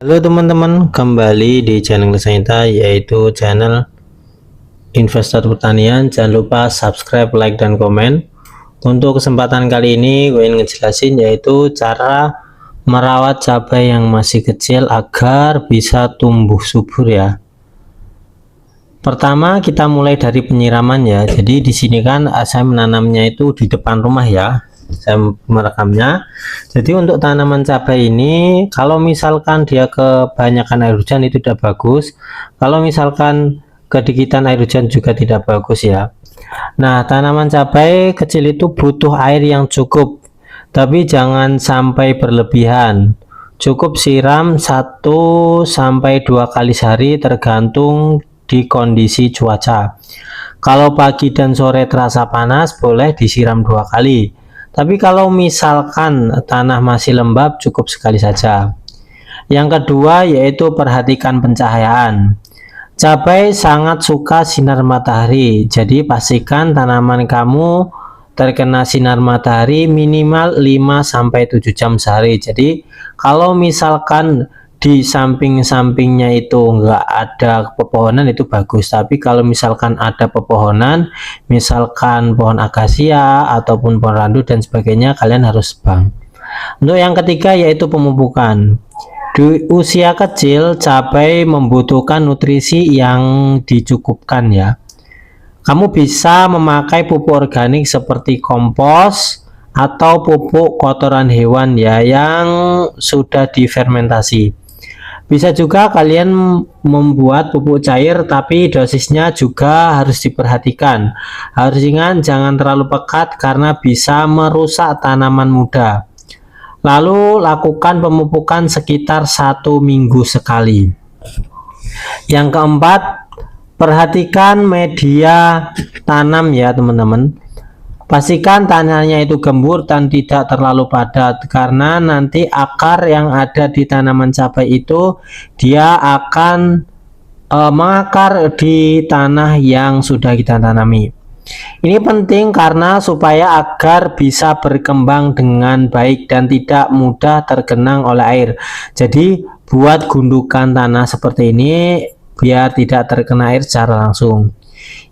Halo teman-teman, kembali di channel kita yaitu channel Investor Pertanian. Jangan lupa subscribe, like, dan komen. Untuk kesempatan kali ini gue ingin ngejelasin yaitu cara merawat cabai yang masih kecil agar bisa tumbuh subur ya. Pertama kita mulai dari penyiraman ya. Jadi di sini kan saya menanamnya itu di depan rumah ya. Saya merekamnya. Jadi untuk tanaman cabai ini kalau misalkan dia kebanyakan air hujan itu tidak bagus, kalau misalkan kedikitan air hujan juga tidak bagus ya. Nah, tanaman cabai kecil itu butuh air yang cukup, tapi jangan sampai berlebihan. Cukup siram 1 sampai 2 kali sehari tergantung di kondisi cuaca. Kalau pagi dan sore terasa panas boleh disiram 2 kali. Tapi kalau misalkan tanah masih lembab cukup sekali saja. Yang kedua yaitu perhatikan pencahayaan. Cabai sangat suka sinar matahari, jadi pastikan tanaman kamu terkena sinar matahari minimal 5-7 jam sehari. Jadi kalau misalkan di samping-sampingnya itu enggak ada pepohonan itu bagus, tapi kalau misalkan ada pepohonan, misalkan pohon akasia ataupun pohon randu dan sebagainya, kalian harus bang. Untuk yang ketiga yaitu pemupukan. Di usia kecil cabai membutuhkan nutrisi yang dicukupkan ya. Kamu bisa memakai pupuk organik seperti kompos atau pupuk kotoran hewan ya yang sudah difermentasi. Bisa juga kalian membuat pupuk cair, tapi dosisnya juga harus diperhatikan. Harus ingat jangan terlalu pekat karena bisa merusak tanaman muda. Lalu lakukan pemupukan sekitar 1 minggu sekali. Yang keempat, perhatikan media tanam ya teman-teman. Pastikan tanahnya itu gembur dan tidak terlalu padat, karena nanti akar yang ada di tanaman cabai itu dia akan mengakar di tanah yang sudah kita tanami. Ini penting karena supaya agar bisa berkembang dengan baik dan tidak mudah tergenang oleh air. Jadi buat gundukan tanah seperti ini biar tidak terkena air secara langsung.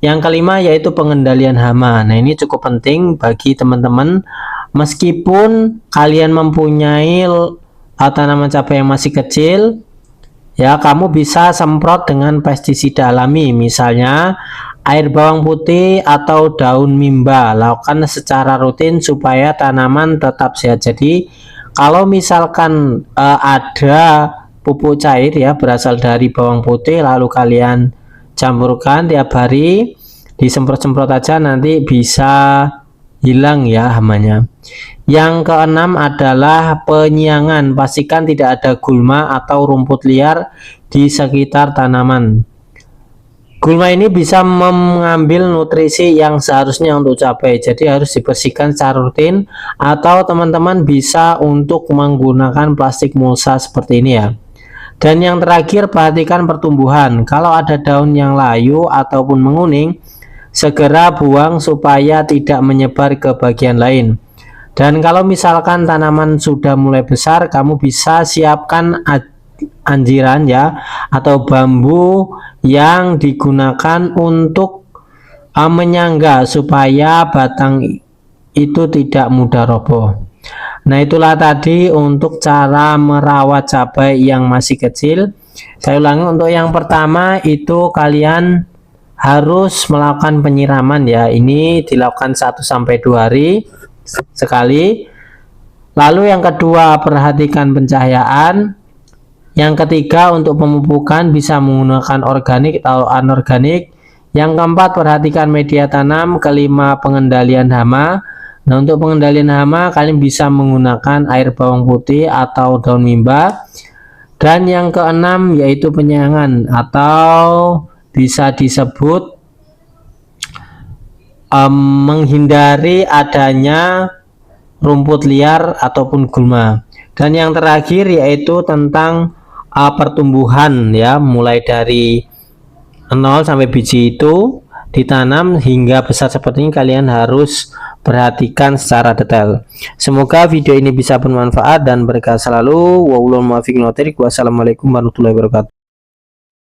Yang kelima yaitu pengendalian hama. Nah, ini cukup penting bagi teman-teman. Meskipun kalian mempunyai tanaman cabai yang masih kecil, ya kamu bisa semprot dengan pestisida alami, misalnya air bawang putih atau daun mimba. Lakukan secara rutin supaya tanaman tetap sehat. Jadi kalau misalkan ada pupuk cair ya berasal dari bawang putih, lalu kalian campurkan tiap hari, disemprot-semprot aja, nanti bisa hilang ya hamanya. Yang keenam adalah penyiangan. Pastikan tidak ada gulma atau rumput liar di sekitar tanaman. Gulma ini bisa mengambil nutrisi yang seharusnya untuk cabai, jadi harus dibersihkan secara rutin, atau teman-teman bisa untuk menggunakan plastik mulsa seperti ini ya. Dan yang terakhir, perhatikan pertumbuhan. Kalau ada daun yang layu ataupun menguning, segera buang supaya tidak menyebar ke bagian lain. Dan kalau misalkan tanaman sudah mulai besar, kamu bisa siapkan anjiran ya atau bambu yang digunakan untuk menyangga supaya batang itu tidak mudah roboh. Nah, itulah tadi untuk cara merawat cabai yang masih kecil. Saya ulangi, untuk yang pertama itu kalian harus melakukan penyiraman ya. Ini dilakukan 1-2 hari sekali. Lalu yang kedua, perhatikan pencahayaan. Yang ketiga, untuk pemupukan bisa menggunakan organik atau anorganik. Yang keempat, perhatikan media tanam. Kelima, pengendalian hama. Nah, untuk pengendalian hama kalian bisa menggunakan air bawang putih atau daun mimba. Dan yang keenam yaitu penyiangan atau bisa disebut menghindari adanya rumput liar ataupun gulma. Dan yang terakhir yaitu tentang pertumbuhan ya, mulai dari 0 sampai biji itu ditanam hingga besar seperti ini, kalian harus perhatikan secara detail. Semoga video ini bisa bermanfaat dan berkah selalu. Wassalamualaikum warahmatullahi wabarakatuh.